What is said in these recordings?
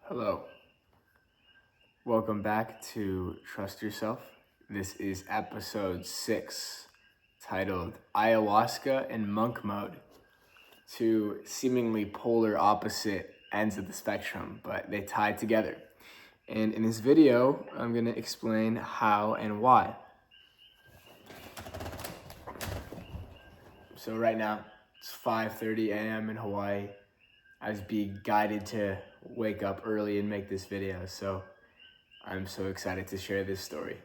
Hello. Welcome back to Trust Yourself. This is episode 6, titled Ayahuasca and Monk Mode. Two seemingly polar opposite ends of the spectrum, but they tie together. And in this video, I'm going to explain how and why. So right now, it's 5:30 a.m. in Hawaii. I was being guided to wake up early and make this video, so I'm so excited to share this story.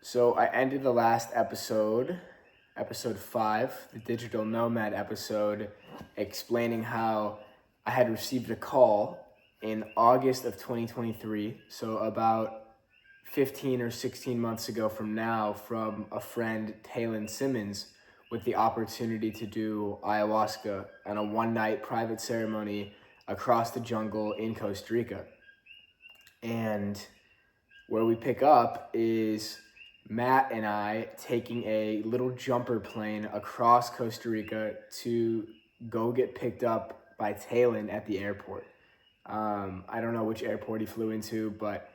So I ended the last episode 5, the digital nomad episode, explaining how I had received a call in August of 2023, so about 15 or 16 months ago from now, from a friend, Talon Simmons, with the opportunity to do ayahuasca on a one-night private ceremony across the jungle in Costa Rica. And where we pick up is Matt and I taking a little jumper plane across Costa Rica to go get picked up by Talon at the airport. I don't know which airport he flew into, but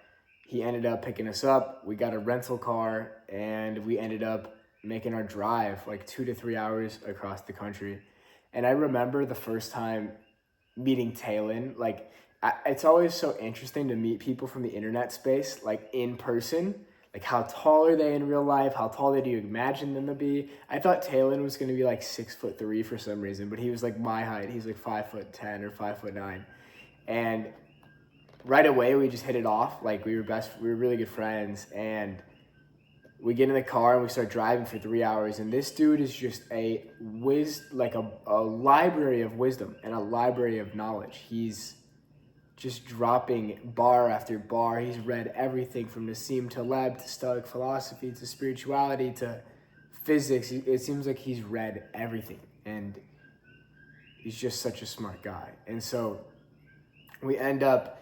he ended up picking us up. We got a rental car and we ended up making our drive like 2 to 3 hours across the country. And I remember the first time meeting Talon, it's always so interesting to meet people from the internet space, like in person. Like, how tall are they in real life? How tall do you imagine them to be? I thought Talon was going to be like 6'3" for some reason, but he was like my height. He's like 5'10" or 5'9". And right away we just hit it off. Like, we were really good friends. And we get in the car and we start driving for 3 hours. And this dude is just a library of wisdom and a library of knowledge. He's just dropping bar after bar. He's read everything from Nassim Taleb to Stoic philosophy to spirituality to physics. It seems like he's read everything, and he's just such a smart guy. And so we end up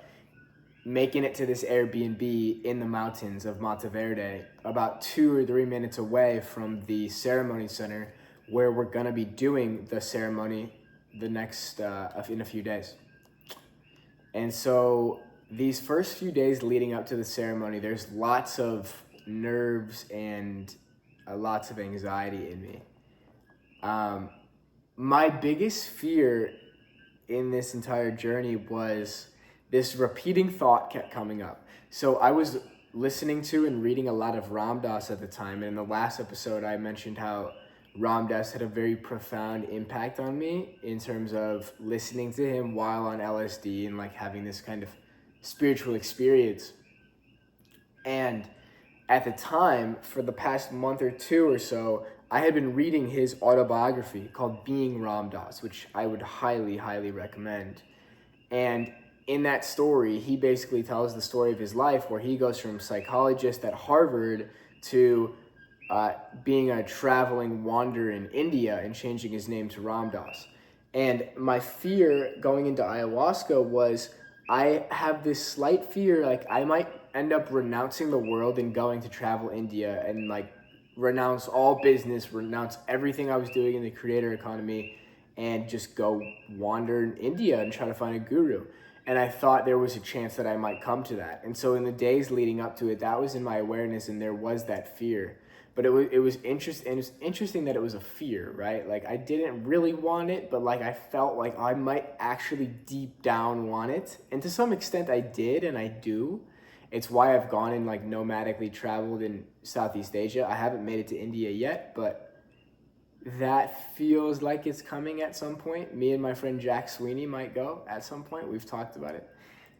making it to this Airbnb in the mountains of Monteverde, about 2 or 3 minutes away from the ceremony center where we're gonna be doing the ceremony in a few days. And so these first few days leading up to the ceremony, there's lots of nerves and lots of anxiety in me. My biggest fear in this entire journey was this repeating thought kept coming up. So I was listening to and reading a lot of Ram Dass at the time. And in the last episode, I mentioned how Ram Dass had a very profound impact on me in terms of listening to him while on LSD and like having this kind of spiritual experience. And at the time, for the past month or two or so, I had been reading his autobiography called Being Ram Dass, which I would highly, highly recommend. And in that story, he basically tells the story of his life where he goes from psychologist at Harvard to being a traveling wanderer in India and changing his name to Ram Dass. And my fear going into ayahuasca was, I have this slight fear, like I might end up renouncing the world and going to travel India and like renounce all business, renounce everything I was doing in the creator economy, and just go wander in India and try to find a guru. And I thought there was a chance that I might come to that. And so in the days leading up to it, that was in my awareness, and there was that fear. But it was interesting that it was a fear, right? Like, I didn't really want it, but like I felt like I might actually deep down want it. And to some extent I did, and I do. It's why I've gone and like nomadically traveled in Southeast Asia. I haven't made it to India yet, but that feels like it's coming at some point. Me and my friend Jack Sweeney might go at some point. We've talked about it,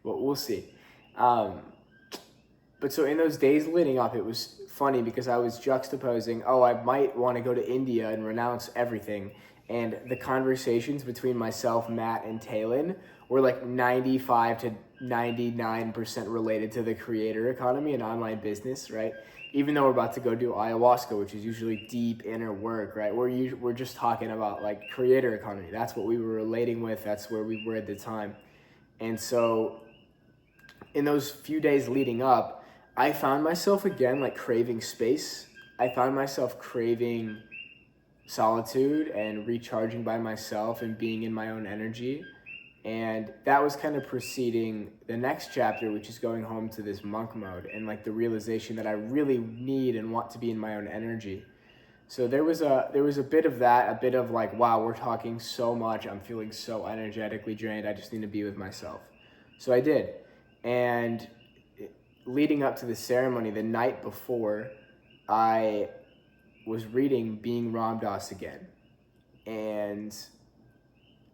but we'll see. But so in those days leading up, it was funny because I was juxtaposing, I might want to go to India and renounce everything. And the conversations between myself, Matt, and Talon were like 95 to 99% related to the creator economy and online business, right? Even though we're about to go do ayahuasca, which is usually deep inner work, right? We're just talking about like creator economy. That's what we were relating with. That's where we were at the time. And so in those few days leading up, I found myself again like craving space. I found myself craving solitude and recharging by myself and being in my own energy. And that was kind of preceding the next chapter, which is going home to this monk mode and like the realization that I really need and want to be in my own energy. So there was a bit of that, a bit of like, wow, we're talking so much. I'm feeling so energetically drained. I just need to be with myself. So I did. And leading up to the ceremony, the night before, I was reading Being Ram Dass again. And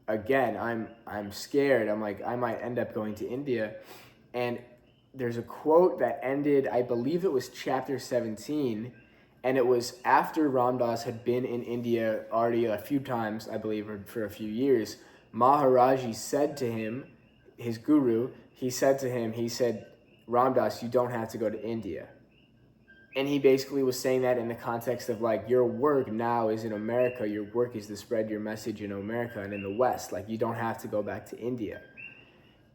again, I'm scared. I'm like, I might end up going to India. And there's a quote that ended, I believe it was chapter 17, and it was after Ram Dass had been in India already a few times, I believe, or for a few years. Maharaji said to him, his guru, he said, Ram Dass, you don't have to go to India. And he basically was saying that in the context of like, your work now is in America. Your work is to spread your message in America and in the West. Like, you don't have to go back to India.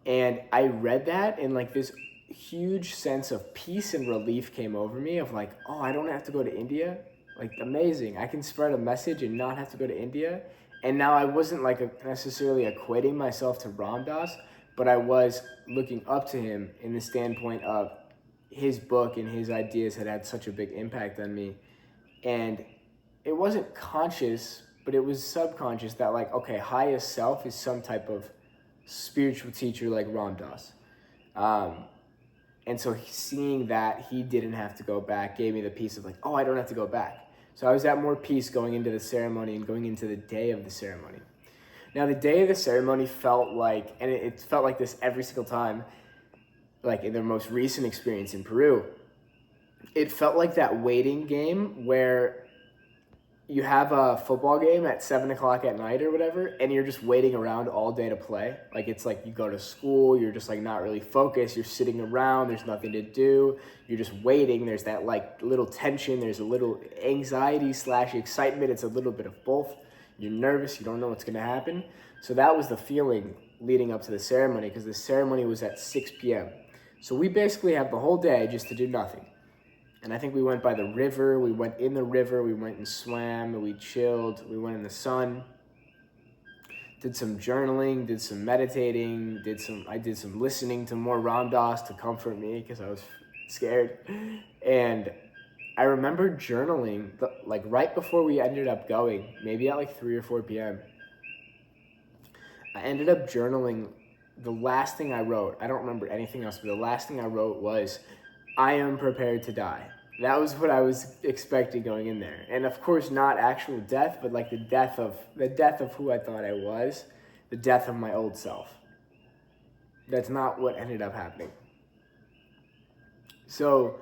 And I read that, and like this huge sense of peace and relief came over me of like, oh, I don't have to go to India. Like, amazing. I can spread a message and not have to go to India. And now I wasn't like necessarily equating myself to Ram Dass, but I was looking up to him in the standpoint of his book and his ideas had such a big impact on me. And it wasn't conscious, but it was subconscious that like, okay, highest self is some type of spiritual teacher like Ram Dass. And so seeing that he didn't have to go back gave me the peace of like, oh, I don't have to go back. So I was at more peace going into the ceremony and going into the day of the ceremony. Now the day of the ceremony felt like, and it felt like this every single time, like in their most recent experience in Peru, it felt like that waiting game where you have a football game at 7:00 at night or whatever, and you're just waiting around all day to play. Like, it's like you go to school, you're just like not really focused, you're sitting around, there's nothing to do, you're just waiting. There's that like little tension, there's a little anxiety / excitement, it's a little bit of both. You're nervous, you don't know what's gonna happen. So that was the feeling leading up to the ceremony, because the ceremony was at 6 p.m. So we basically have the whole day just to do nothing. And I think we went by the river, we went in the river, we went and swam, we chilled, we went in the sun, did some journaling, did some meditating, I did some listening to more Ram Dass to comfort me because I was scared. And I remember journaling, like right before we ended up going, maybe at like 3 or 4 p.m. I ended up journaling. The last thing I wrote, I don't remember anything else, but the last thing I wrote was, I am prepared to die. That was what I was expecting going in there. And of course, not actual death, but like the death of who I thought I was, the death of my old self. That's not what ended up happening. So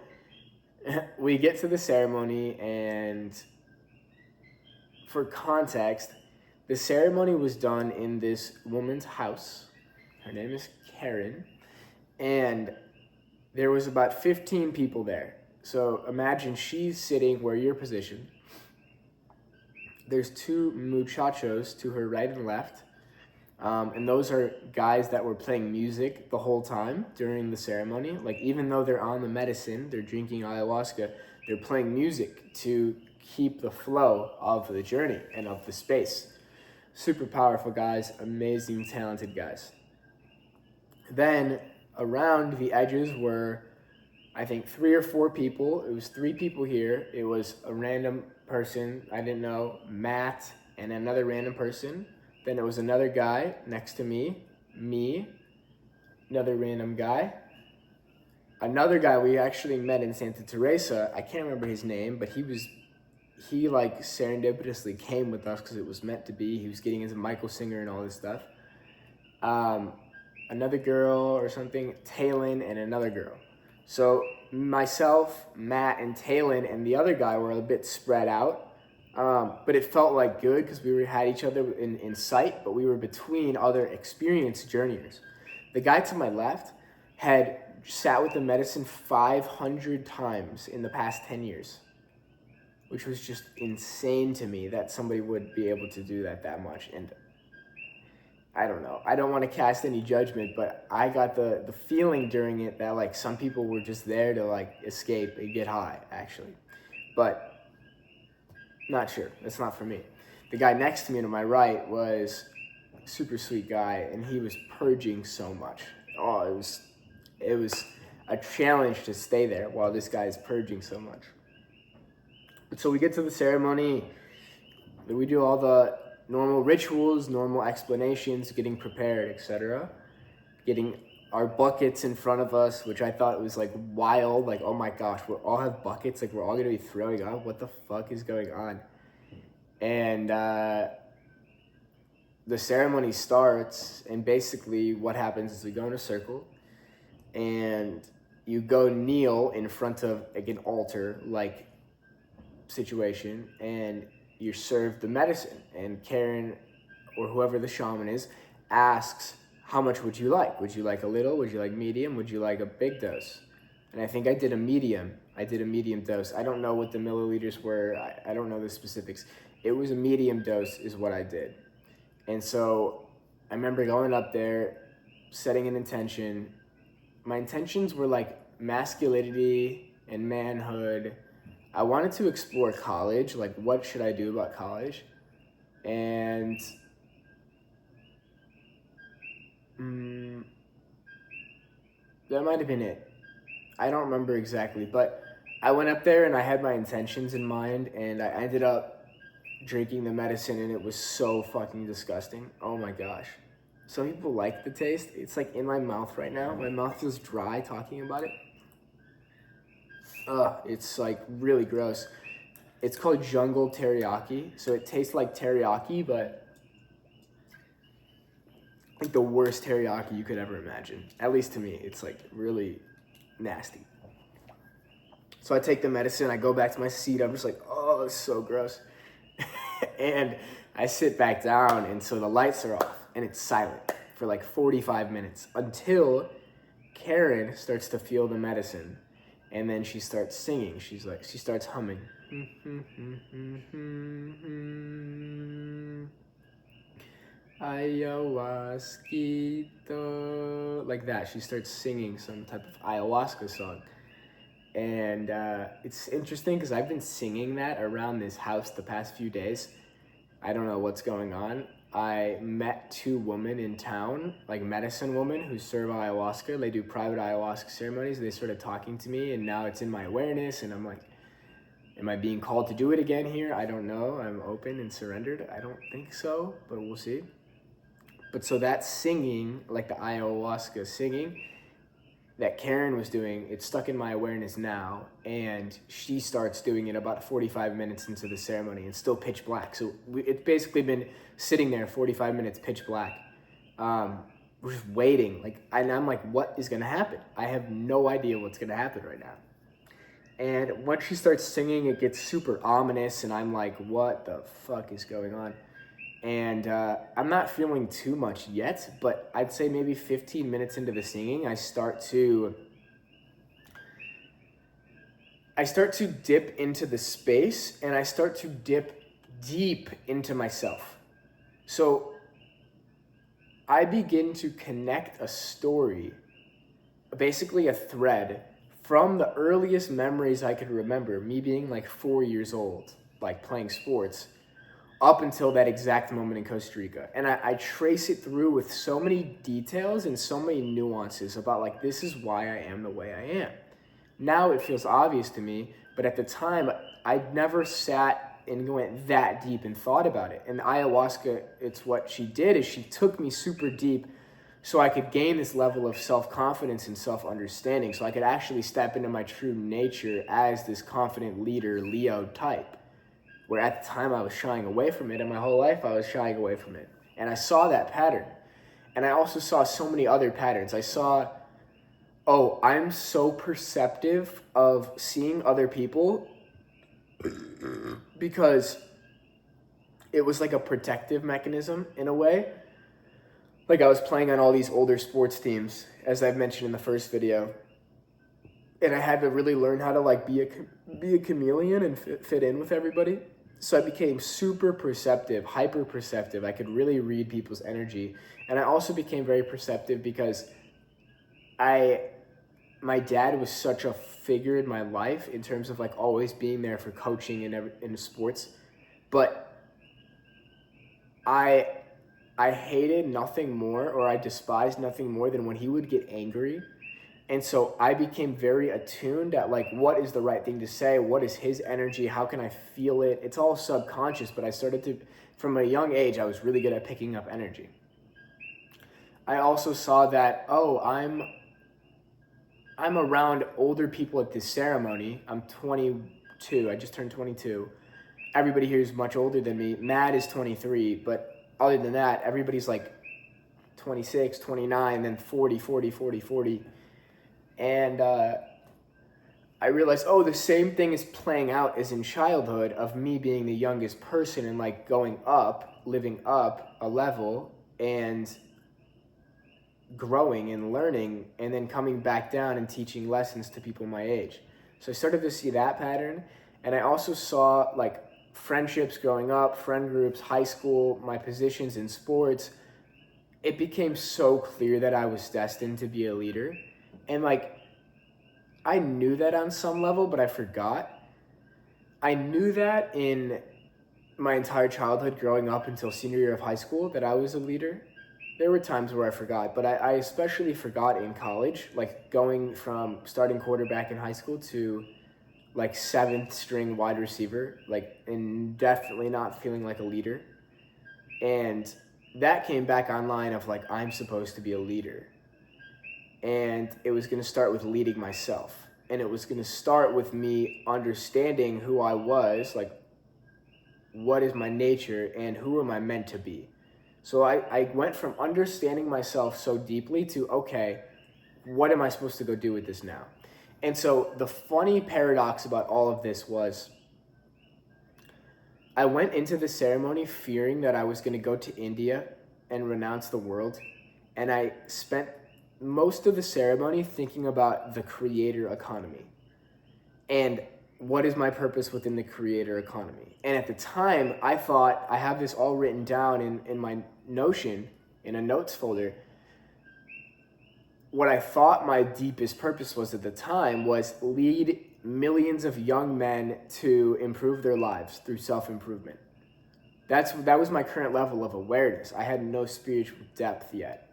we get to the ceremony, and for context, the ceremony was done in this woman's house. Her name is Karen, and there was about 15 people there. So imagine she's sitting where you're positioned. There's 2 muchachos to her right and left, and those are guys that were playing music the whole time during the ceremony. Like, even though they're on the medicine, they're drinking ayahuasca, they're playing music to keep the flow of the journey and of the space. Super powerful guys, amazing, talented guys. Then around the edges were, I think, 3 or 4 people. It was 3 people here. It was a random person I didn't know, Matt, and another random person. Then it was another guy next to me, another random guy. Another guy we actually met in Santa Teresa, I can't remember his name, but he like serendipitously came with us because it was meant to be. He was getting into Michael Singer and all this stuff. Another girl or something, Talon, and another girl. So myself, Matt, and Talon, and the other guy were a bit spread out. But it felt like good because we had each other in sight, but we were between other experienced journeyers. The guy to my left had sat with the medicine 500 times in the past 10 years, which was just insane to me that somebody would be able to do that much. And I don't know. I don't want to cast any judgment, but I got the feeling during it that like some people were just there to like escape and get high, actually. But not sure. That's not for me. The guy next to me to my right was super sweet guy, and he was purging so much. Oh, it was a challenge to stay there while this guy is purging so much. So we get to the ceremony, we do all the normal rituals, normal explanations, getting prepared, etc. Getting our buckets in front of us, which I thought was like wild. Like, oh my gosh, we all have buckets. Like, we're all gonna be throwing up. What the fuck is going on? And the ceremony starts, and basically what happens is we go in a circle, and you go kneel in front of like an altar, like situation, and you're served the medicine. And Karen, or whoever the shaman is, asks, how much would you like? Would you like a little? Would you like medium? Would you like a big dose? And I think I did a medium. I did a medium dose. I don't know what the milliliters were. I don't know the specifics. It was a medium dose is what I did. And so I remember going up there, setting an intention. My intentions were like masculinity and manhood. I wanted to explore college, like what should I do about college? And that might have been it. I don't remember exactly, but I went up there and I had my intentions in mind, and I ended up drinking the medicine, and it was so fucking disgusting. Oh my gosh. Some people like the taste. It's like in my mouth right now. My mouth feels dry talking about it. It's like really gross. It's called jungle teriyaki. So it tastes like teriyaki, but like the worst teriyaki you could ever imagine. At least to me, it's like really nasty. So I take the medicine, I go back to my seat, I'm just like, oh, it's so gross. And I sit back down, and so the lights are off, and it's silent for like 45 minutes until Karen starts to feel the medicine, and then she starts singing. She starts humming. Ayahuasca, like that. She starts singing some type of ayahuasca song. And it's interesting because I've been singing that around this house the past few days. I don't know what's going on. I met two women in town, like medicine women who serve ayahuasca. They do private ayahuasca ceremonies. They started talking to me, and now it's in my awareness, and I'm like, am I being called to do it again here? I don't know. I'm open and surrendered. I don't think so, but we'll see. But so that singing, like the ayahuasca singing that Karen was doing, it's stuck in my awareness now, and she starts doing it about 45 minutes into the ceremony. It's still pitch black. So it's basically been sitting there 45 minutes pitch black. We're just waiting. And I'm like, what is going to happen? I have no idea what's going to happen right now. And once she starts singing, it gets super ominous, and I'm like, what the fuck is going on? And I'm not feeling too much yet, but I'd say maybe 15 minutes into the singing, I start to dip into the space, and I start to dip deep into myself. So I begin to connect a story, basically a thread, from the earliest memories I could remember, me being like 4 years old, like playing sports, up until that exact moment in Costa Rica. And I trace it through with so many details and so many nuances about like, this is why I am the way I am. Now it feels obvious to me, but at the time, I'd never sat and went that deep and thought about it. And ayahuasca, it's what she did, is she took me super deep so I could gain this level of self-confidence and self-understanding, so I could actually step into my true nature as this confident leader, Leo type. Where at the time I was shying away from it, and my whole life I was shying away from it. And I saw that pattern. And I also saw so many other patterns. I saw, I'm so perceptive of seeing other people because it was like a protective mechanism in a way. Like I was playing on all these older sports teams, as I've mentioned in the first video. And I had to really learn how to like be a chameleon and fit in with everybody. So I became super perceptive, hyper perceptive. I could really read people's energy. And I also became very perceptive because my dad was such a figure in my life in terms of like always being there for coaching and in sports. But I I hated nothing more, or I despised nothing more than when he would get angry. And so I became very attuned at like, what is the right thing to say? What is his energy? How can I feel it? It's all subconscious, but I started to, from a young age, I was really good at picking up energy. I also saw that, oh, I'm around older people at this ceremony. I'm 22. I just turned 22. Everybody here is much older than me. Matt is 23, but other than that, everybody's like 26, 29, then 40, 40, 40, 40. And I realized, oh, the same thing is playing out as in childhood of me being the youngest person and like going up, living up a level and growing and learning, and then coming back down and teaching lessons to people my age. So I started to see that pattern. And I also saw like friendships growing up, friend groups, high school, my positions in sports. It became so clear that I was destined to be a leader. And like, I knew that on some level, but I forgot. I knew that in my entire childhood growing up until senior year of high school that I was a leader. There were times where I forgot, but I especially forgot in college, like going from starting quarterback in high school to like 7th string wide receiver, like, and definitely not feeling like a leader. And that came back online of like, I'm supposed to be a leader. And it was going to start with leading myself. And it was going to start with me understanding who I was, like, what is my nature and who am I meant to be. So I went from understanding myself so deeply to, okay, what am I supposed to go do with this now? And so the funny paradox about all of this was I went into the ceremony fearing that I was going to go to India and renounce the world. And I spent most of the ceremony thinking about the creator economy and what is my purpose within the creator economy. And at the time, I thought, I have this all written down in my Notion, in a notes folder. What I thought my deepest purpose was at the time was lead millions of young men to improve their lives through self-improvement. That was my current level of awareness. I had no spiritual depth yet,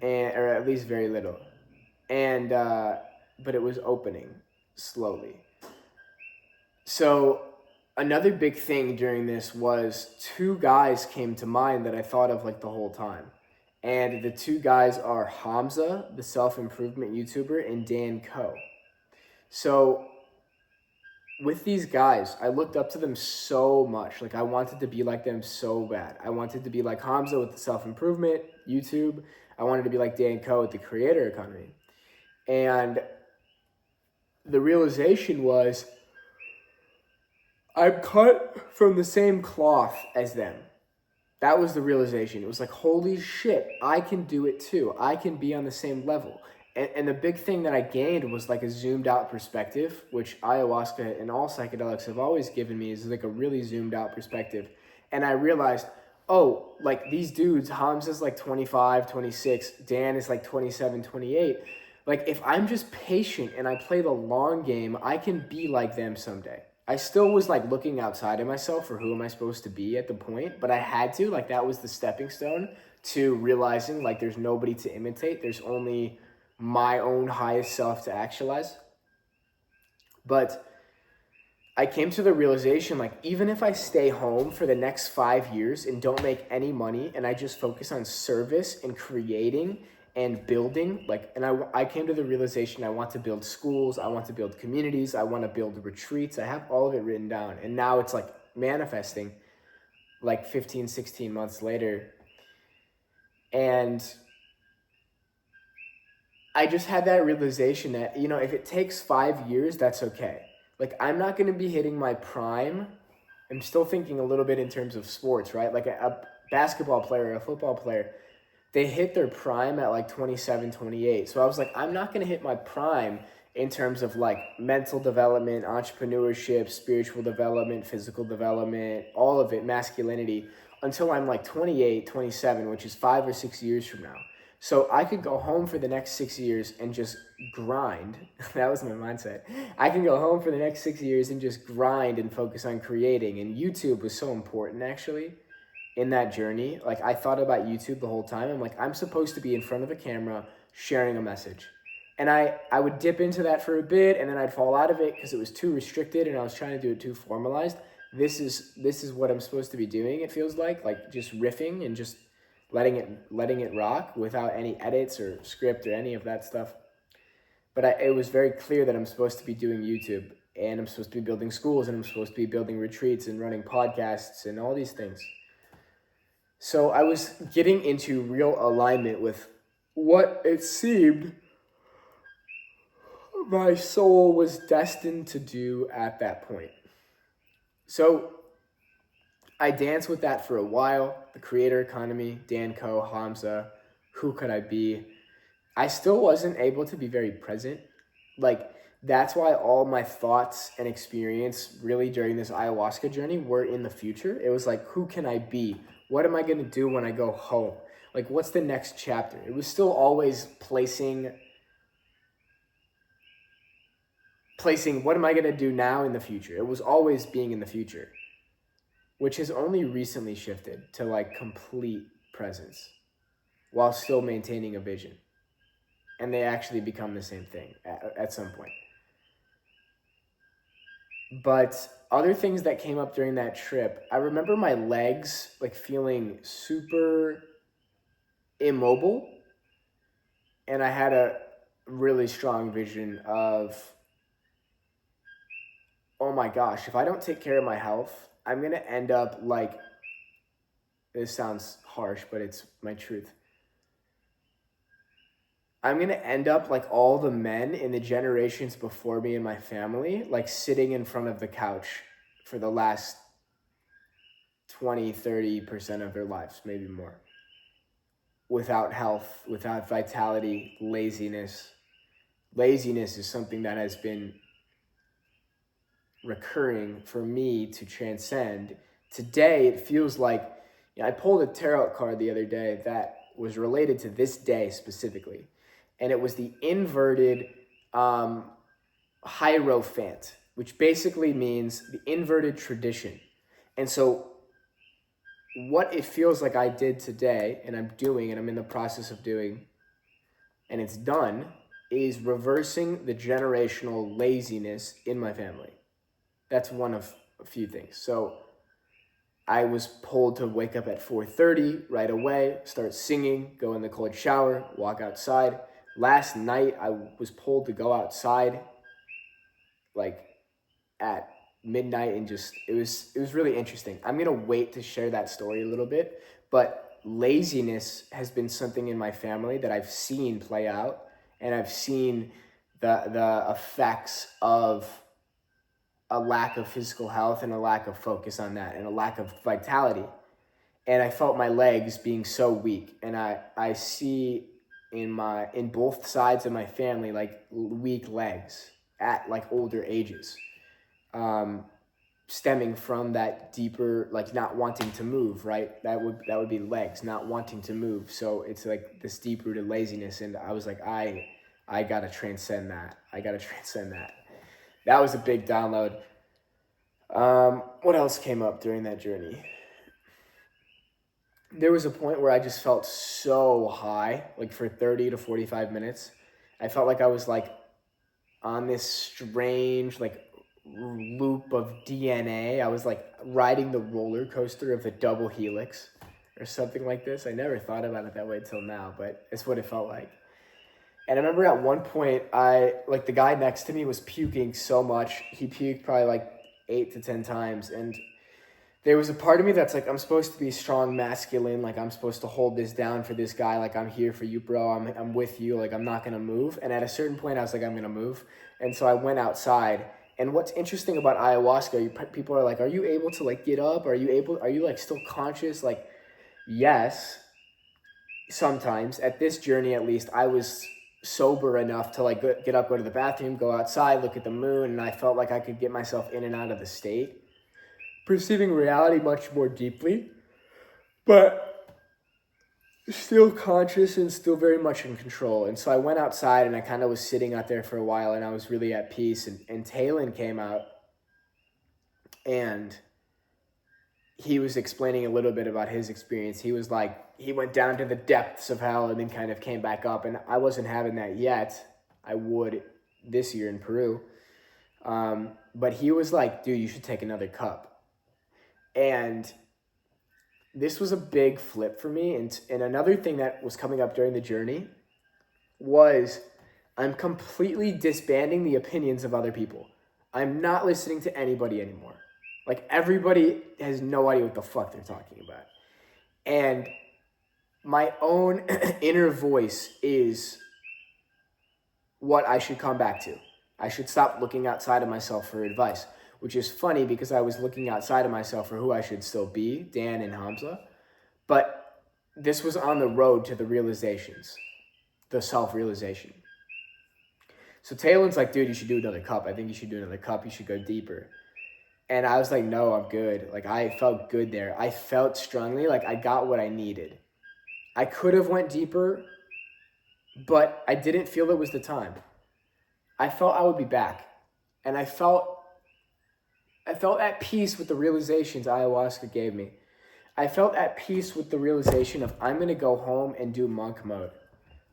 or at least very little. And but it was opening slowly. So another big thing during this was 2 guys came to mind that I thought of like the whole time. And the 2 guys are Hamza, the self-improvement YouTuber, and Dan Coe. So with these guys, I looked up to them so much. Like I wanted to be like them so bad. I wanted to be like Hamza with the self-improvement YouTube. I wanted to be like Dan Coe with the creator economy. And the realization was, I'm cut from the same cloth as them. That was the realization. It was like, holy shit, I can do it too. I can be on the same level. And the big thing that I gained was like a zoomed out perspective, which ayahuasca and all psychedelics have always given me, is like a really zoomed out perspective. And I realized, oh, like these dudes, Hamza's like 25, 26, Dan is like 27, 28. Like if I'm just patient and I play the long game, I can be like them someday. I still was like looking outside of myself for who am I supposed to be at the point, but I had to, like that was the stepping stone to realizing like there's nobody to imitate. There's only my own highest self to actualize. But I came to the realization, like, even if I stay home for the next 5 years and don't make any money and I just focus on service and creating and building, like, and I came to the realization I want to build schools, I want to build communities, I want to build retreats. I have all of it written down. And now it's like manifesting like 15, 16 months later. And I just had that realization that, you know, if it takes 5 years, that's okay. Like, I'm not going to be hitting my prime. I'm still thinking a little bit in terms of sports, right? Like a basketball player, a football player, they hit their prime at like 27, 28. So I was like, I'm not going to hit my prime in terms of like mental development, entrepreneurship, spiritual development, physical development, all of it, masculinity, until I'm like 28, 27, which is 5 or 6 years from now. So I could go home for the next 6 years and just grind. That was my mindset. I can go home for the next 6 years and just grind and focus on creating. And YouTube was so important, actually. in that journey, like I thought about YouTube the whole time. I'm like, I'm supposed to be in front of a camera sharing a message. And I would dip into that for a bit, and then I'd fall out of it because it was too restricted and I was trying to do it too formalized. This is what I'm supposed to be doing, it feels like just riffing and just letting it rock without any edits or script or any of that stuff. But it was very clear that I'm supposed to be doing YouTube, and I'm supposed to be building schools, and I'm supposed to be building retreats and running podcasts and all these things. So I was getting into real alignment with what it seemed my soul was destined to do at that point. So I danced with that for a while. The creator economy, Danco, Hamza, who could I be? I still wasn't able to be very present. Like, that's why all my thoughts and experience really during this ayahuasca journey were in the future. It was like, who can I be? What am I going to do when I go home? Like, what's the next chapter? It was still always placing what am I going to do now in the future? It was always being in the future, which has only recently shifted to like complete presence while still maintaining a vision. And they actually become the same thing at some point. But other things that came up during that trip, I remember my legs like feeling super immobile. And I had a really strong vision of, oh my gosh, if I don't take care of my health, I'm going to end up like, this sounds harsh, but it's my truth. I'm going to end up like all the men in the generations before me in my family, like sitting in front of the couch for the last 20, 30% of their lives, maybe more. Without health, without vitality, laziness. Laziness is something that has been recurring for me to transcend. Today, it feels like, I pulled a tarot card the other day that was related to this day specifically. And it was the inverted Hierophant, which basically means the inverted tradition. And so what it feels like I did today, and I'm doing, and I'm in the process of doing, and it's done, is reversing the generational laziness in my family. That's one of a few things. So I was pulled to wake up at 4:30 right away, start singing, go in the cold shower, walk outside. Last night, I was pulled to go outside like at midnight and just, it was really interesting. I'm going to wait to share that story a little bit, but laziness has been something in my family that I've seen play out, and I've seen the effects of a lack of physical health and a lack of focus on that and a lack of vitality. And I felt my legs being so weak, and I see in both sides of my family like weak legs at like older ages, stemming from that deeper like not wanting to move, right? That would be legs not wanting to move. So it's like this deep rooted laziness, and I was like, I gotta transcend that. That was a big download. What else came up during that journey? There was a point where I just felt so high, like for 30 to 45 minutes. I felt like I was like on this strange like loop of DNA. I was like riding the roller coaster of the double helix or something like this. I never thought about it that way till now, but it's what it felt like. And I remember at one point, the guy next to me was puking so much. He puked probably like 8 to 10 times. And there was a part of me that's like, I'm supposed to be strong, masculine. Like, I'm supposed to hold this down for this guy. Like, I'm here for you, bro. I'm with you. Like, I'm not going to move. And at a certain point, I was like, I'm going to move. And so I went outside. And what's interesting about ayahuasca, people are like, are you able to like get up? Are you like still conscious? Like, yes, sometimes. At this journey, at least, I was sober enough to like get up, go to the bathroom, go outside, look at the moon, and I felt like I could get myself in and out of the state, perceiving reality much more deeply, but still conscious and still very much in control. And so I went outside and I kind of was sitting out there for a while, and I was really at peace. And Talon came out, and he was explaining a little bit about his experience. He was like, he went down to the depths of hell and then kind of came back up. And I wasn't having that yet. I would this year in Peru. But he was like, dude, you should take another cup. And this was a big flip for me. And another thing that was coming up during the journey was I'm completely disbanding the opinions of other people. I'm not listening to anybody anymore. Like, everybody has no idea what the fuck they're talking about. And my own inner voice is what I should come back to. I should stop looking outside of myself for advice, which is funny because I was looking outside of myself for who I should still be, Dan and Hamza. But this was on the road to the realizations, the self-realization. So Taylor's like, dude, you should do another cup. I think you should do another cup. You should go deeper. And I was like, no, I'm good. Like, I felt good there. I felt strongly like I got what I needed. I could have went deeper, but I didn't feel it was the time. I felt I would be back. And I felt at peace with the realizations ayahuasca gave me. I felt at peace with the realization of I'm going to go home and do monk mode.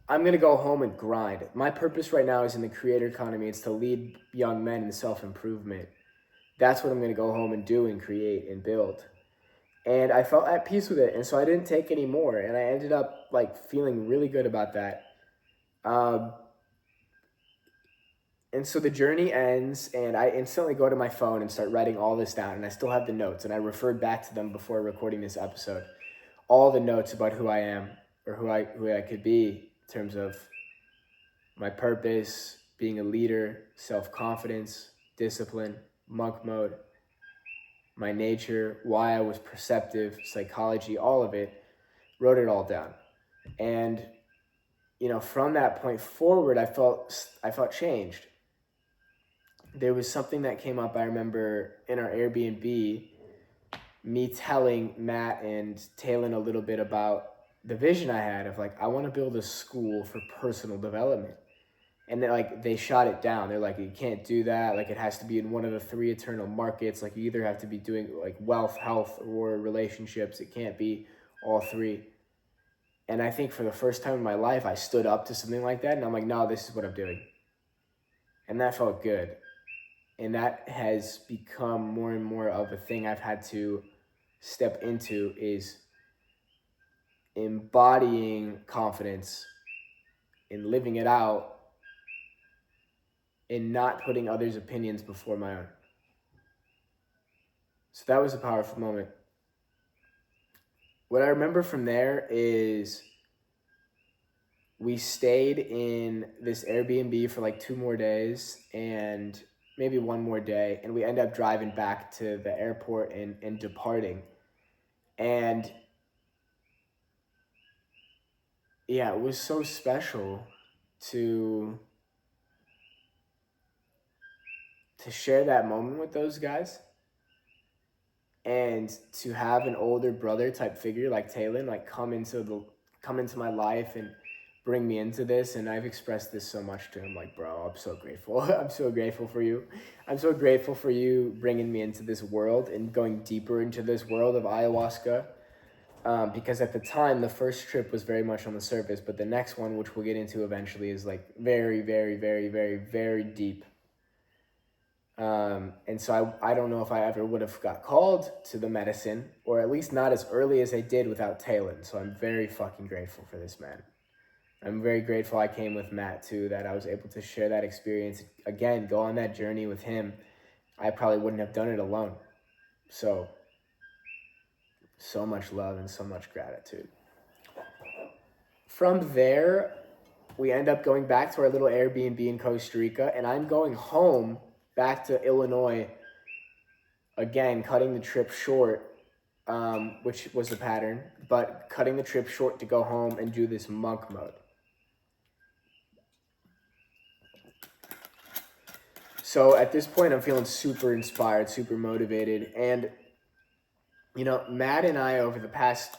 I'm going to go home and grind. My purpose right now is in the creator economy. It's to lead young men in self-improvement. That's what I'm going to go home and do and create and build. And I felt at peace with it. And so I didn't take any more. And I ended up like feeling really good about that. And so the journey ends, and I instantly go to my phone and start writing all this down. And I still have the notes, and I referred back to them before recording this episode. All the notes about who I am, or who I could be in terms of my purpose, being a leader, self-confidence, discipline, monk mode, my nature, why I was perceptive, psychology, all of it. Wrote it all down. And, you know, from that point forward, I felt changed. There was something that came up, I remember, in our Airbnb, me telling Matt and Talon a little bit about the vision I had of like, I want to build a school for personal development. And they shot it down. They're like, you can't do that. Like, it has to be in one of the 3 eternal markets. Like, you either have to be doing like wealth, health, or relationships. It can't be all 3. And I think for the first time in my life, I stood up to something like that. And I'm like, no, this is what I'm doing. And that felt good. And that has become more and more of a thing I've had to step into, is embodying confidence and living it out and not putting others' opinions before my own. So that was a powerful moment. What I remember from there is we stayed in this Airbnb for like 2 more days and maybe 1 more day, and we end up driving back to the airport and departing. And yeah, it was so special to share that moment with those guys, and to have an older brother type figure like Talon like come into my life and bring me into this. And I've expressed this so much to him, like, bro, I'm so grateful. I'm so grateful for you. I'm so grateful for you bringing me into this world and going deeper into this world of ayahuasca. Because at the time, the first trip was very much on the surface, but the next one, which we'll get into eventually, is like very, very, very, very, very deep. And so I don't know if I ever would have got called to the medicine, or at least not as early as I did without Talon. So I'm very fucking grateful for this man. I'm very grateful I came with Matt too, that I was able to share that experience. Again, go on that journey with him. I probably wouldn't have done it alone. So much love and so much gratitude. From there, we end up going back to our little Airbnb in Costa Rica, and I'm going home back to Illinois, again, cutting the trip short, which was the pattern, but cutting the trip short to go home and do this monk mode. So at this point, I'm feeling super inspired, super motivated. And, you know, Matt and I, over the past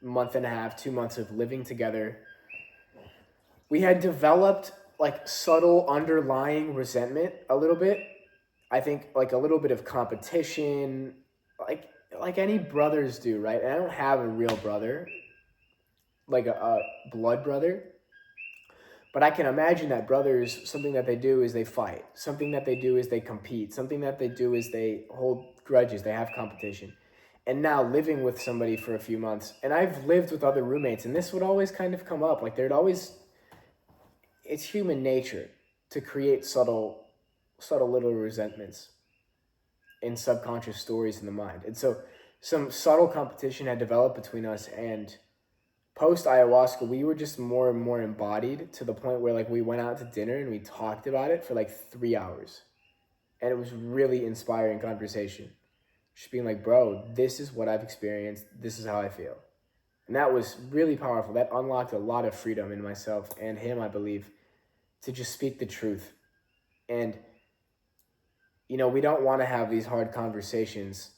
month and a half, 2 months of living together, we had developed like subtle underlying resentment a little bit. I think like a little bit of competition, like like any brothers do, right? And I don't have a real brother, like a blood brother. But I can imagine that brothers, something that they do is they fight. Something that they do is they compete. Something that they do is they hold grudges. They have competition. And now living with somebody for a few months, and I've lived with other roommates, and this would always kind of come up. Like there'd always, it's human nature to create subtle little resentments in subconscious stories in the mind. And so some subtle competition had developed between us, and post ayahuasca, we were just more and more embodied to the point where like we went out to dinner and we talked about it for like 3 hours. And it was really inspiring conversation. Just being like, bro, this is what I've experienced. This is how I feel. And that was really powerful. That unlocked a lot of freedom in myself and him, I believe, to just speak the truth. And, you know, we don't want to have these hard conversations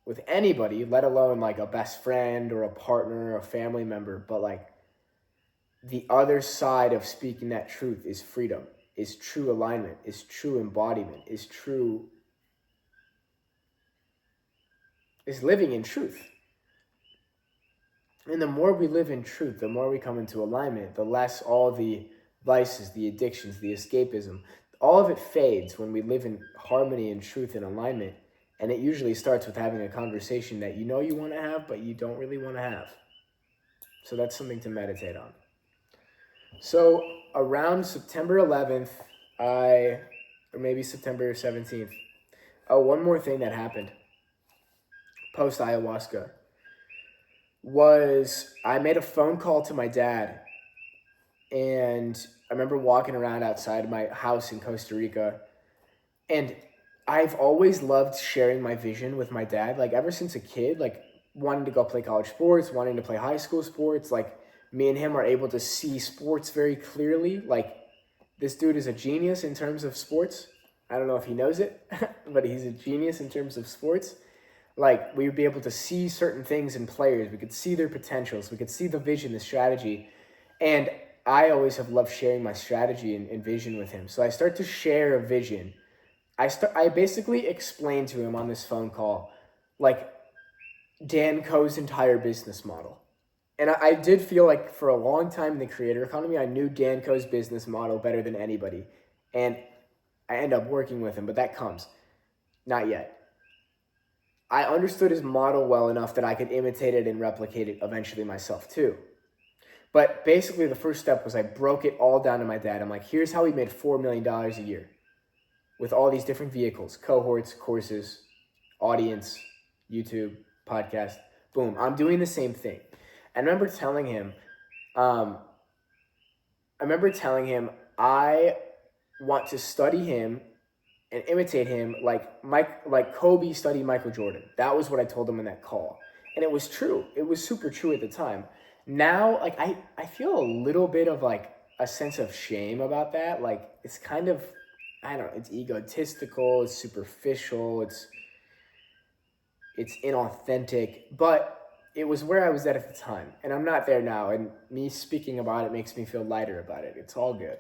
with anybody, let alone like a best friend or a partner or a family member. But like the other side of speaking that truth is freedom, is true alignment, is true embodiment, is living in truth. And the more we live in truth, the more we come into alignment, the less all the vices, the addictions, the escapism, all of it fades when we live in harmony and truth and alignment. And it usually starts with having a conversation that you know you want to have, but you don't really want to have. So that's something to meditate on. So around September 11th, or maybe September 17th, one more thing that happened post ayahuasca was I made a phone call to my dad. And I remember walking around outside my house in Costa Rica, and I've always loved sharing my vision with my dad. Like ever since a kid, like wanting to go play college sports, wanting to play high school sports, like me and him are able to see sports very clearly. Like this dude is a genius in terms of sports. I don't know if he knows it, but he's a genius in terms of sports. Like we would be able to see certain things in players. We could see their potentials. We could see the vision, the strategy. And I always have loved sharing my strategy and vision with him. So I start to share a vision. I basically explained to him on this phone call, like Dan Coe's entire business model. And I did feel like for a long time in the creator economy, I knew Dan Coe's business model better than anybody. And I end up working with him, but that comes. Not yet. I understood his model well enough that I could imitate it and replicate it eventually myself too. But basically the first step was I broke it all down to my dad. I'm like, here's how we made $4 million a year with all these different vehicles, cohorts, courses, audience, YouTube, podcast. Boom, I'm doing the same thing. I remember telling him, I want to study him and imitate him like Kobe studied Michael Jordan. That was what I told him in that call. And it was true. It was super true at the time. Now, like I feel a little bit of like a sense of shame about that. Like it's kind of, I don't know, it's egotistical, it's superficial, it's inauthentic, but it was where I was at the time. And I'm not there now. And me speaking about it makes me feel lighter about it. It's all good.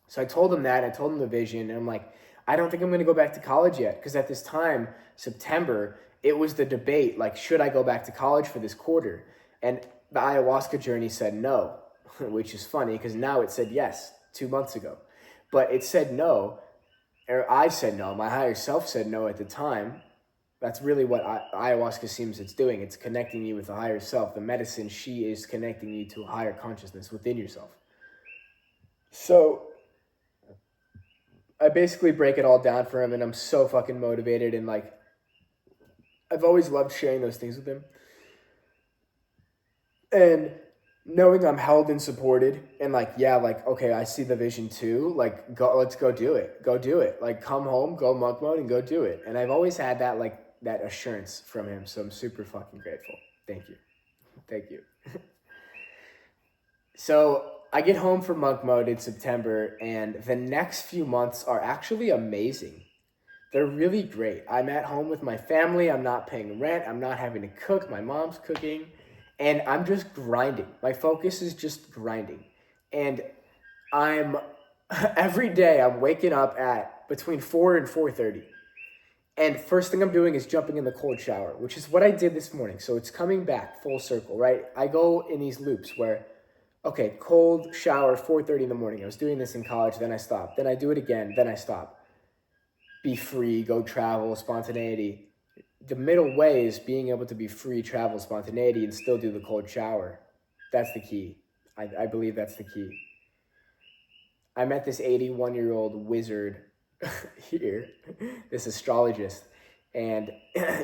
So I told him that, I told him the vision, and I'm like, I don't think I'm going to go back to college yet. Because at this time, September, it was the debate, like, should I go back to college for this quarter? And the ayahuasca journey said no, which is funny because now it said yes 2 months ago. But it said no, or I said no, my higher self said no at the time. That's really what ayahuasca seems it's doing. It's connecting you with the higher self. The medicine, she is connecting you to a higher consciousness within yourself. So I basically break it all down for him, and I'm so fucking motivated, and like I've always loved sharing those things with him. And knowing I'm held and supported, and like, yeah, like, okay, I see the vision too. Like, let's go do it. Go do it. Like, come home, go monk mode, and go do it. And I've always had that, like, that assurance from him. So I'm super fucking grateful. Thank you. Thank you. So I get home from monk mode in September, and the next few months are actually amazing. They're really great. I'm at home with my family. I'm not paying rent. I'm not having to cook. My mom's cooking. And I'm just grinding. My focus is just grinding. And every day I'm waking up at between 4 and 4:30. And first thing I'm doing is jumping in the cold shower, which is what I did this morning. So it's coming back full circle, right? I go in these loops where, okay, cold shower, 4:30 in the morning. I was doing this in college, then I stopped. Then I do it again, then I stop. Be free, go travel, spontaneity. The middle way is being able to be free, travel, spontaneity, and still do the cold shower. That's the key. I believe that's the key. I met this 81-year-old wizard here, this astrologist, and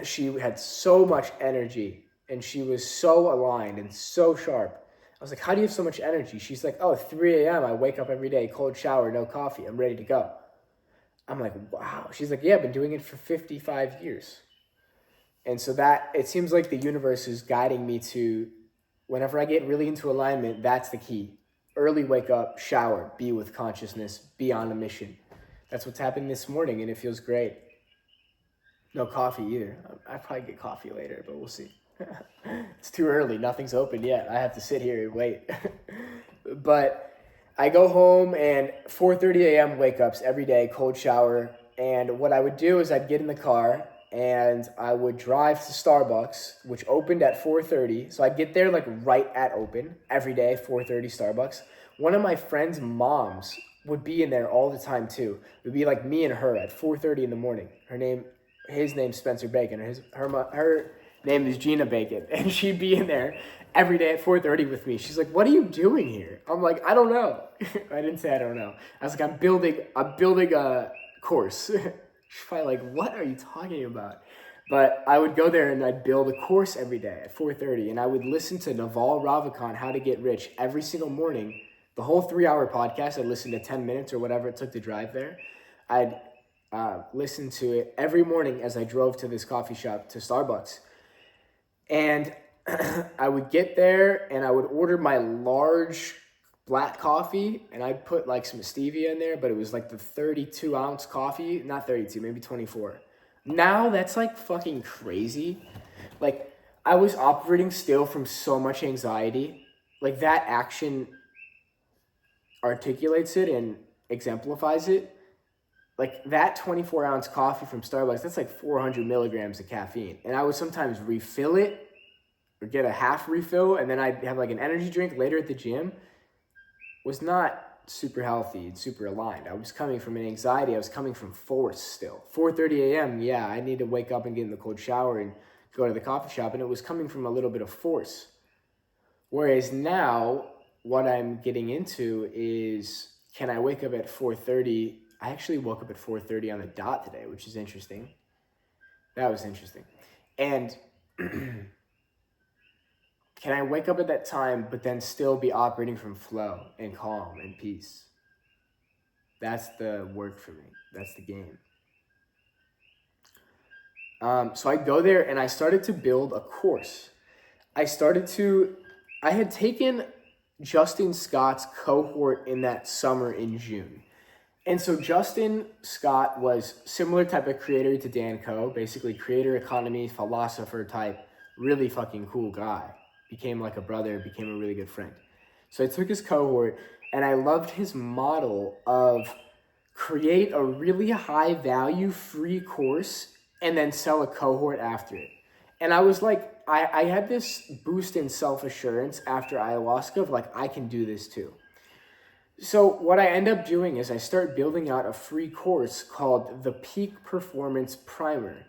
she had so much energy, and she was so aligned and so sharp. I was like, how do you have so much energy? She's like, oh, 3 a.m. I wake up every day, cold shower, no coffee. I'm ready to go. I'm like, wow. She's like, yeah, I've been doing it for 55 years. And so that, it seems like the universe is guiding me to, whenever I get really into alignment, that's the key. Early wake up, shower, be with consciousness, be on a mission. That's what's happening this morning, and it feels great. No coffee either. I'll probably get coffee later, but we'll see. It's too early. Nothing's open yet. I have to sit here and wait. But I go home, and 4:30 a.m. wake-ups every day, cold shower. And what I would do is I'd get in the car, and I would drive to Starbucks, which opened at 4:30. So I'd get there like right at open every day, 4:30 Starbucks. One of my friend's moms would be in there all the time too. It would be like me and her at 4:30 in the morning. His name's Spencer Bacon. Her name is Gina Bacon, and she'd be in there every day at 4:30 with me. She's like, "What are you doing here?" I'm like, "I don't know." I didn't say I don't know. I was like, I'm building a course." She's probably like, "What are you talking about?" But I would go there and I'd build a course every day at 4:30, and I would listen to Naval Ravikant, How to Get Rich, every single morning. The whole 3-hour podcast, I'd listen to 10 minutes or whatever it took to drive there. I'd listen to it every morning as I drove to this coffee shop, to Starbucks. And I would get there and I would order my large black coffee, and I'd put like some stevia in there, but it was like the 32-ounce coffee, not 32, maybe 24. Now that's like fucking crazy. Like, I was operating still from so much anxiety. Like, that action articulates it and exemplifies it. Like, that 24-ounce coffee from Starbucks, that's like 400 milligrams of caffeine. And I would sometimes refill it or get a half refill, and then I'd have like an energy drink later at the gym. Was not super healthy and super aligned. I was coming from an anxiety. I was coming from force still. 4:30 a.m., yeah, I need to wake up and get in the cold shower and go to the coffee shop, and it was coming from a little bit of force. Whereas now, what I'm getting into is, can I wake up at 4:30? I actually woke up at 4:30 on the dot today, which is interesting. That was interesting. And can I wake up at that time, but then still be operating from flow and calm and peace? That's the work for me. That's the game. So I go there and I started to build a course. I had taken Justin Scott's cohort in that summer in June. And so Justin Scott was similar type of creator to Dan Koh, basically creator, economy, philosopher type, really fucking cool guy. Became like a brother, became a really good friend. So I took his cohort and I loved his model of create a really high value free course and then sell a cohort after it. And I was like, I had this boost in self-assurance after ayahuasca of like, I can do this too. So what I end up doing is I start building out a free course called the Peak Performance Primer.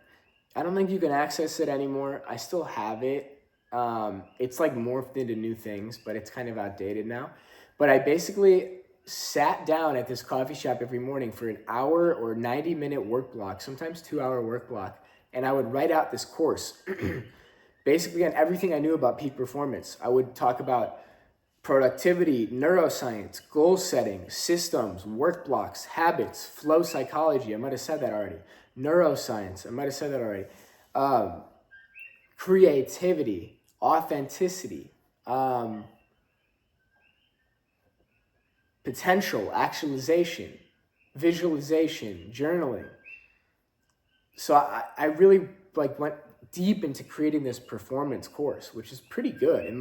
I don't think you can access it anymore. I still have it. It's like morphed into new things, but it's kind of outdated now. But I basically sat down at this coffee shop every morning for an hour or 90-minute work block, sometimes 2-hour work block, and I would write out this course basically on everything I knew about peak performance. I would talk about productivity, neuroscience, goal setting, systems, work blocks, habits, flow psychology. I might have said that already. Neuroscience. I might have said that already. Creativity, authenticity, potential, actualization, visualization, journaling. So I really went deep into creating this performance course, which is pretty good. And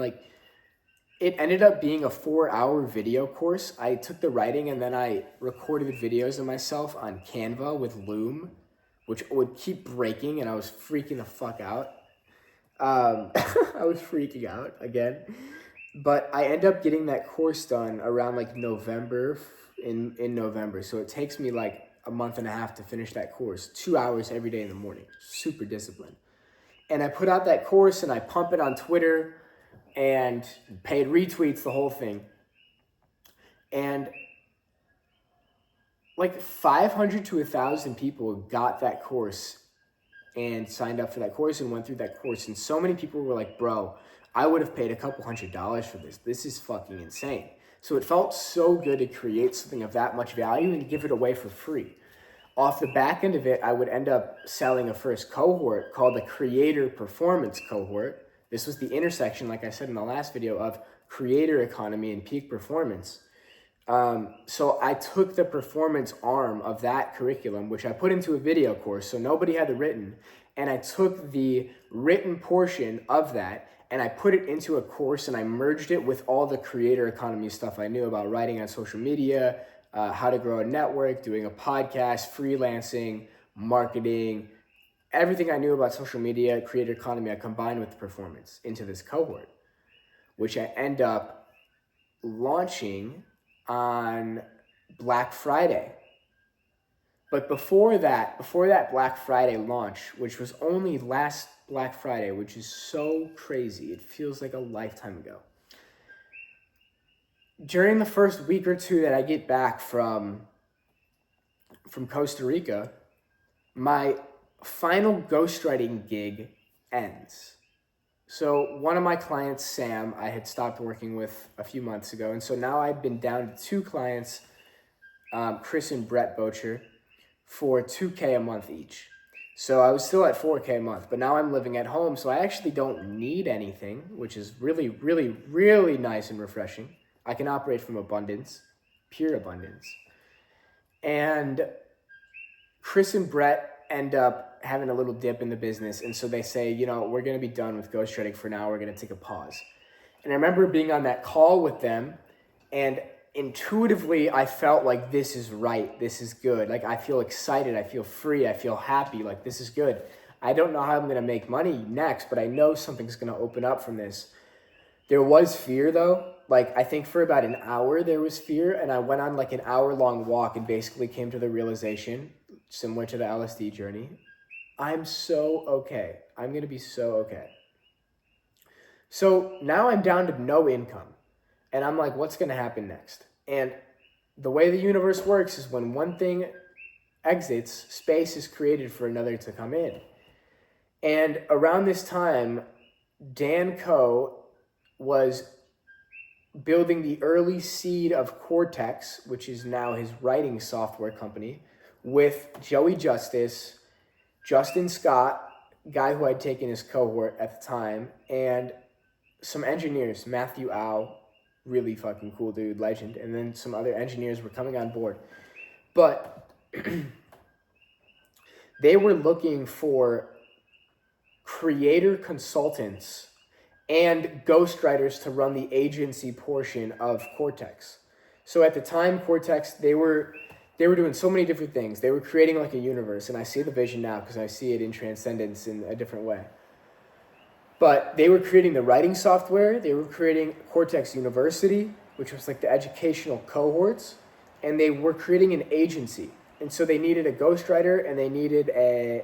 it ended up being a 4-hour video course. I took the writing and then I recorded videos of myself on Canva with Loom, which would keep breaking, and I was freaking the fuck out. I was freaking out again. But I end up getting that course done around like November, in November. So it takes me like a month and a half to finish that course, 2 hours every day in the morning, super disciplined. And I put out that course and I pump it on Twitter and paid retweets, the whole thing. And like 500 to 1,000 people got that course and signed up for that course and went through that course. And so many people were like, bro, I would have paid a couple $100s for this. This is fucking insane. So it felt so good to create something of that much value and give it away for free. Off the back end of it, I would end up selling a first cohort called the Creator Performance Cohort. This was the intersection, like I said in the last video, of creator economy and peak performance. So I took the performance arm of that curriculum, which I put into a video course, so nobody had the written, and I took the written portion of that and I put it into a course and I merged it with all the creator economy stuff I knew about writing on social media, how to grow a network, doing a podcast, freelancing, marketing, everything I knew about social media, creator economy, I combined with performance into this cohort, which I end up launching on Black Friday. But before that Black Friday launch, which was only last Black Friday, which is so crazy, it feels like a lifetime ago. During the first week or two that I get back from Costa Rica, my final ghostwriting gig ends. So one of my clients, Sam, I had stopped working with a few months ago. And so now I've been down to 2 clients, Chris and Brett Bocher, for $2K a month each. So I was still at $4K a month, but now I'm living at home. So I actually don't need anything, which is really, really, really nice and refreshing. I can operate from abundance, pure abundance. And Chris and Brett end up having a little dip in the business. And so they say, we're going to be done with ghostwriting for now. We're going to take a pause. And I remember being on that call with them, and intuitively I felt like this is right. This is good. Like I feel excited. I feel free. I feel happy. Like this is good. I don't know how I'm going to make money next, but I know something's going to open up from this. There was fear though. Like I think for about an hour there was fear, and I went on like an hour-long walk and basically came to the realization, similar to the LSD journey, I'm so okay. I'm going to be so okay. So now I'm down to no income. And I'm like, what's going to happen next? And the way the universe works is when one thing exits, space is created for another to come in. And around this time, Dan Coe was building the early seed of Cortex, which is now his writing software company, with Joey Justice, Justin Scott, guy who I'd taken his cohort at the time, and some engineers, Matthew Au, really fucking cool dude, legend, and then some other engineers were coming on board. But they were looking for creator consultants and ghostwriters to run the agency portion of Cortex. So at the time, Cortex, they were doing so many different things. They were creating like a universe, and I see the vision now because I see it in Transcendence in a different way. But they were creating the writing software. They were creating Cortex University, which was like the educational cohorts, and they were creating an agency. And so they needed a ghostwriter and they needed a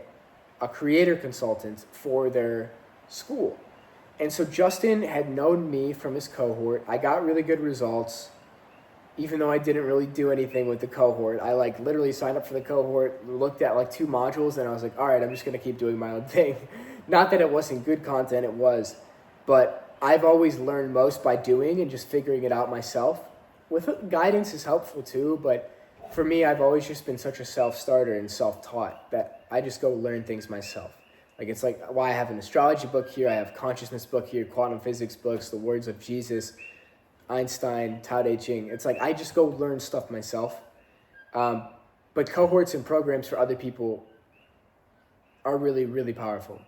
creator consultant for their school. And so Justin had known me from his cohort. I got really good results, even though I didn't really do anything with the cohort. I like literally signed up for the cohort, looked at like 2 modules, and I was like, all right, I'm just going to keep doing my own thing. Not that it wasn't good content, it was, but I've always learned most by doing and just figuring it out myself. With guidance is helpful too, but for me, I've always just been such a self-starter and self-taught that I just go learn things myself. Like it's like why I have an astrology book here, I have consciousness book here, quantum physics books, the words of Jesus, Einstein, Tao Te Ching. It's like I just go learn stuff myself. But cohorts and programs for other people are really, really powerful.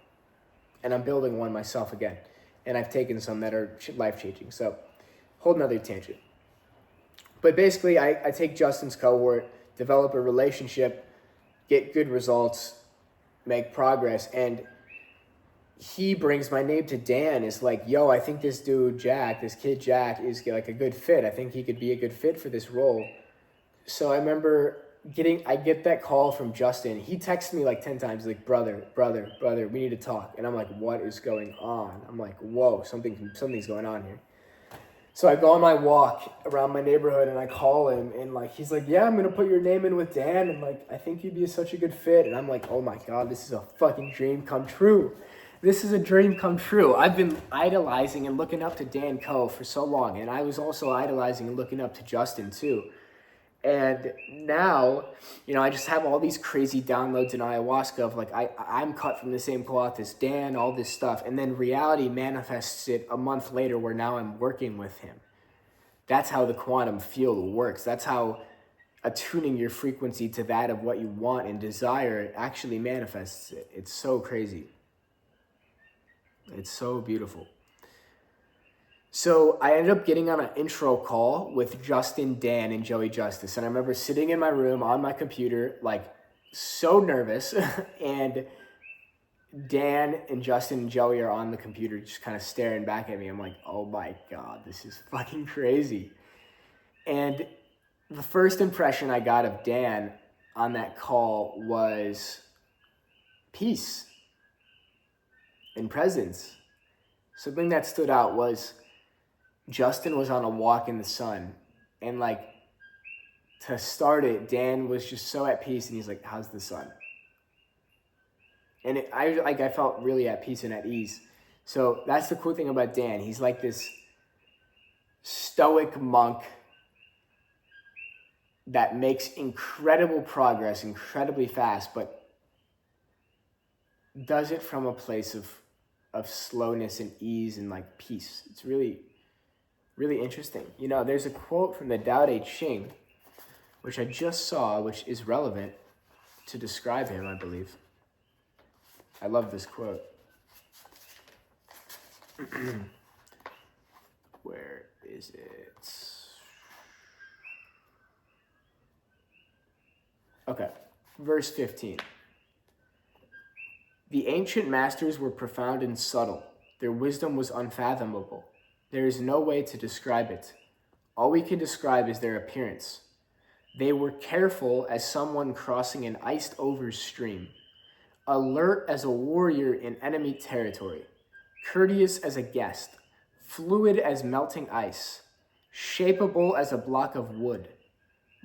And I'm building one myself again. And I've taken some that are life-changing. So, whole nother tangent. But basically, I take Justin's cohort, develop a relationship, get good results, make progress. And he brings my name to Dan, is like, yo, I think this dude Jack, this kid Jack, is like a good fit. I think he could be a good fit for this role. So I remember I get that call from Justin. He texts me like 10 times, like, brother, we need to talk. And I'm like, what is going on? I'm like, whoa, something's going on here. So I go on my walk around my neighborhood and I call him, and like, he's like, yeah, I'm going to put your name in with Dan. And like, I think you'd be such a good fit. And I'm like, oh my God, this is a fucking dream come true. This is a dream come true. I've been idolizing and looking up to Dan Coe for so long. And I was also idolizing and looking up to Justin too. And now, I just have all these crazy downloads in ayahuasca of like, I'm cut from the same cloth as Dan, all this stuff. And then reality manifests it a month later where now I'm working with him. That's how the quantum field works. That's how attuning your frequency to that of what you want and desire, it actually manifests it. It's so crazy. It's so beautiful. So I ended up getting on an intro call with Justin, Dan, and Joey Justice. And I remember sitting in my room on my computer, like so nervous. And Dan and Justin and Joey are on the computer just kind of staring back at me. I'm like, oh my God, this is fucking crazy. And the first impression I got of Dan on that call was peace and presence. Something that stood out was Justin was on a walk in the sun, and like, to start it, Dan was just so at peace, and he's like, how's the sun? And I felt really at peace and at ease. So that's the cool thing about Dan. He's like this stoic monk that makes incredible progress incredibly fast, but does it from a place of slowness and ease and like peace. It's really, really interesting. There's a quote from the Tao Te Ching, which I just saw, which is relevant to describe him, I believe. I love this quote. Where is it? Okay, verse 15. The ancient masters were profound and subtle. Their wisdom was unfathomable. There is no way to describe it. All we can describe is their appearance. They were careful as someone crossing an iced-over stream, alert as a warrior in enemy territory, courteous as a guest, fluid as melting ice, shapeable as a block of wood,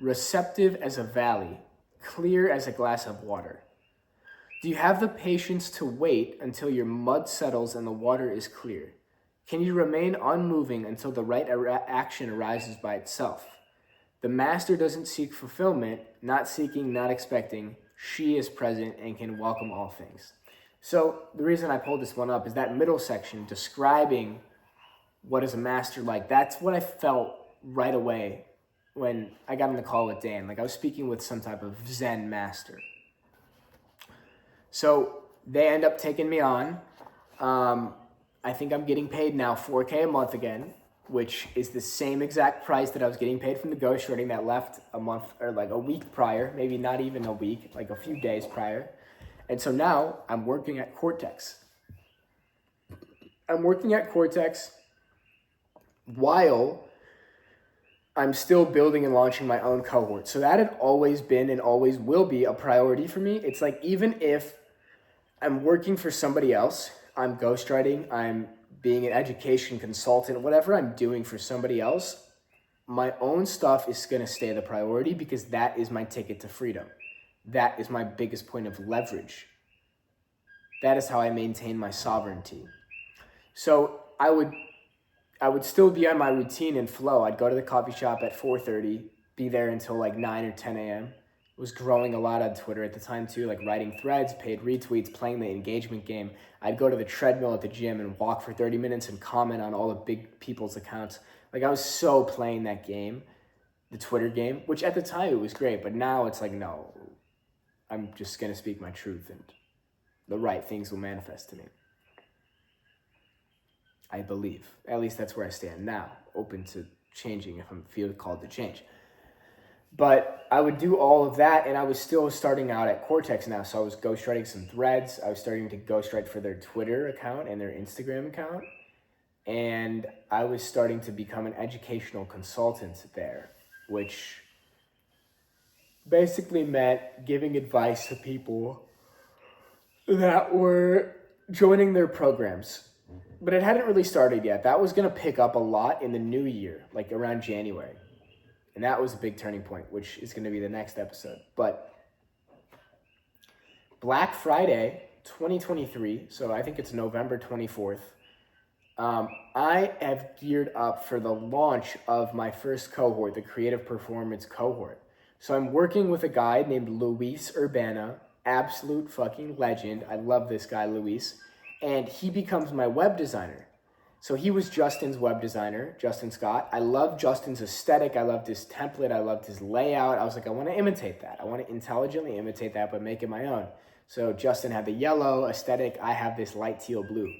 receptive as a valley, clear as a glass of water. Do you have the patience to wait until your mud settles and the water is clear? Can you remain unmoving until the right action arises by itself? The master doesn't seek fulfillment, not seeking, not expecting. She is present and can welcome all things. So the reason I pulled this one up is that middle section describing what is a master like. That's what I felt right away when I got on the call with Dan. Like I was speaking with some type of Zen master. So they end up taking me on. I think I'm getting paid now $4K a month again, which is the same exact price that I was getting paid from the ghostwriting that left a month or like a week prior, maybe not even a week, like a few days prior. And so now I'm working at Cortex. I'm working at Cortex while I'm still building and launching my own cohort. So that had always been and always will be a priority for me. It's like, even if I'm working for somebody else, I'm ghostwriting, I'm being an education consultant, whatever I'm doing for somebody else, my own stuff is going to stay the priority because that is my ticket to freedom. That is my biggest point of leverage. That is how I maintain my sovereignty. So I would still be on my routine and flow. I'd go to the coffee shop at 4:30, be there until like 9 or 10 a.m. Was growing a lot on Twitter at the time too, like writing threads, paid retweets, playing the engagement game. I'd go to the treadmill at the gym and walk for 30 minutes and comment on all the big people's accounts. Like I was so playing that game, the Twitter game, which at the time it was great, but now it's like, no, I'm just gonna speak my truth and the right things will manifest to me. I believe. At least that's where I stand now, open to changing if I feel called to change. But I would do all of that, and I was still starting out at Cortex now. So I was ghostwriting some threads. I was starting to ghostwrite for their Twitter account and their Instagram account. And I was starting to become an educational consultant there, which basically meant giving advice to people that were joining their programs. But it hadn't really started yet. That was going to pick up a lot in the new year, like around January. And that was a big turning point, which is going to be the next episode. But Black Friday 2023, so I think it's November 24th, I have geared up for the launch of my first cohort, the Creative Performance cohort. So I'm working with a guy named Luis Urbana, absolute fucking legend. I love this guy, Luis. And he becomes my web designer. So he was Justin's web designer, Justin Scott. I loved Justin's aesthetic. I loved his template. I loved his layout. I was like, I want to imitate that. I want to intelligently imitate that, but make it my own. So Justin had the yellow aesthetic. I have this light teal blue.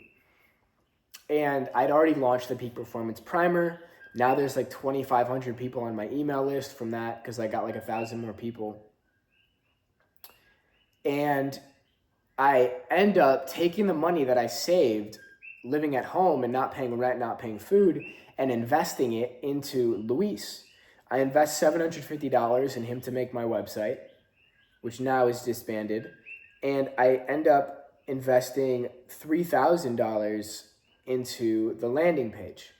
And I'd already launched the Peak Performance Primer. Now there's like 2,500 people on my email list from that because I got like 1,000 more people. And I end up taking the money that I saved living at home and not paying rent, not paying food, and investing it into Luis. I invest $750 in him to make my website, which now is disbanded. And I end up investing $3,000 into the landing page.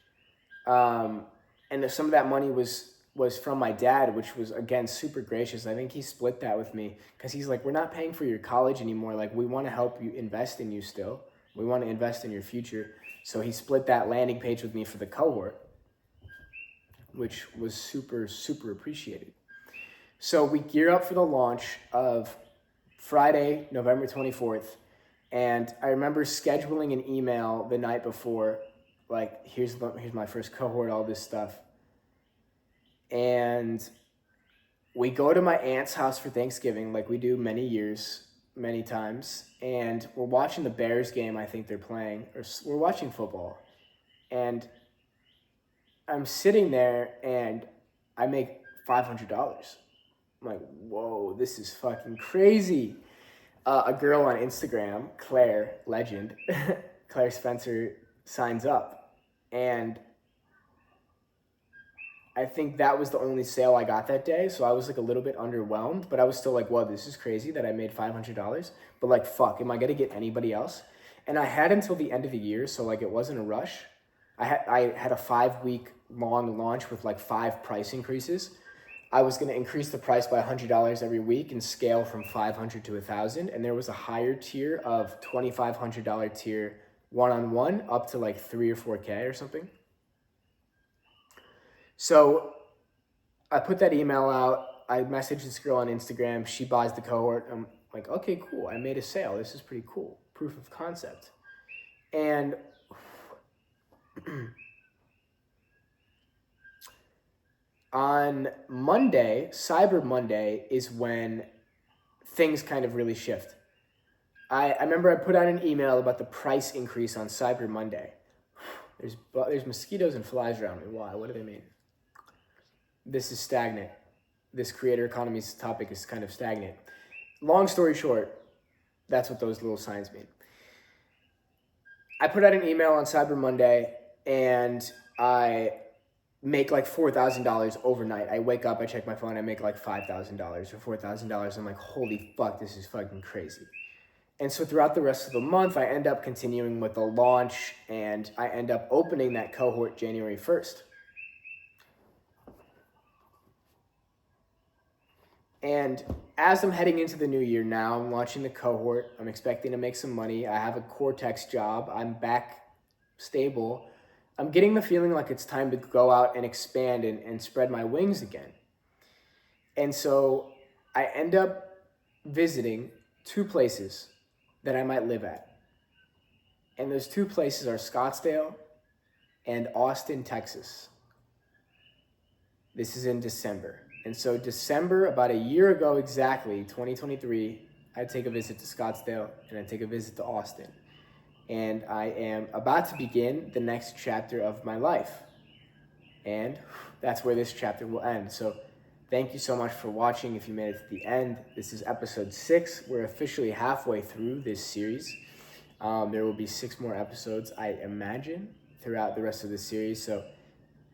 And some of that money was from my dad, which was, again, super gracious. I think he split that with me because he's like, we're not paying for your college anymore. Like, we want to help you invest in you still. We want to invest in your future. So he split that landing page with me for the cohort, which was super, super appreciated. So we gear up for the launch of Friday, November 24th. And I remember scheduling an email the night before, like, here's my first cohort, all this stuff. And we go to my aunt's house for Thanksgiving, like we do many years, many times. And we're watching the Bears game, I think they're playing, or we're watching football. And I'm sitting there and I make $500. I'm like, whoa, this is fucking crazy. A girl on Instagram, Claire, legend, Claire Spencer, signs up. And I think that was the only sale I got that day. So I was like a little bit underwhelmed, but I was still like, whoa, this is crazy that I made $500. But like, fuck, am I going to get anybody else? And I had until the end of the year. So like, it wasn't a rush. I had a 5-week long launch with like 5 price increases. I was going to increase the price by $100 every week and scale from $500 to $1,000. And there was a higher tier of $2,500 tier one-on-one up to like 3 or 4K or something. So I put that email out. I messaged this girl on Instagram. She buys the cohort. I'm like, okay, cool. I made a sale. This is pretty cool. Proof of concept. And on Monday, Cyber Monday, is when things kind of really shift. I remember I put out an email about the price increase on Cyber Monday. There's mosquitoes and flies around me. Why? What do they mean? This is stagnant. This creator economy's topic is kind of stagnant. Long story short, that's what those little signs mean. I put out an email on Cyber Monday and I make like $4,000 overnight. I wake up, I check my phone, I make like $5,000 or $4,000. I'm like, holy fuck, this is fucking crazy. And so throughout the rest of the month, I end up continuing with the launch and I end up opening that cohort January 1st. And as I'm heading into the new year now, I'm launching the cohort. I'm expecting to make some money. I have a Cortex job. I'm back stable. I'm getting the feeling like it's time to go out and expand and spread my wings again. And so I end up visiting 2 places that I might live at. And those 2 places are Scottsdale and Austin, Texas. This is in December. And so December, about a year ago exactly, 2023, I take a visit to Scottsdale and I take a visit to Austin. And I am about to begin the next chapter of my life. And that's where this chapter will end. So Thank you so much for watching. If you made it to the end, this is episode 6. We're officially halfway through this series. There will be 6 more episodes, I imagine, throughout the rest of the series. So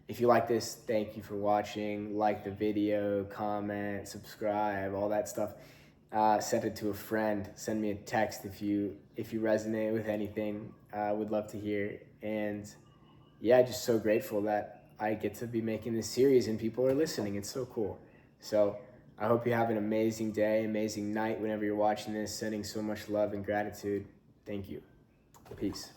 if you like this, thank you for watching. Like the video, comment, subscribe, all that stuff. Send it to a friend. Send me a text if you resonate with anything. I would love to hear. And yeah, just so grateful that I get to be making this series and people are listening. It's so cool. So I hope you have an amazing day, amazing night whenever you're watching this. Sending so much love and gratitude. Thank you. Peace.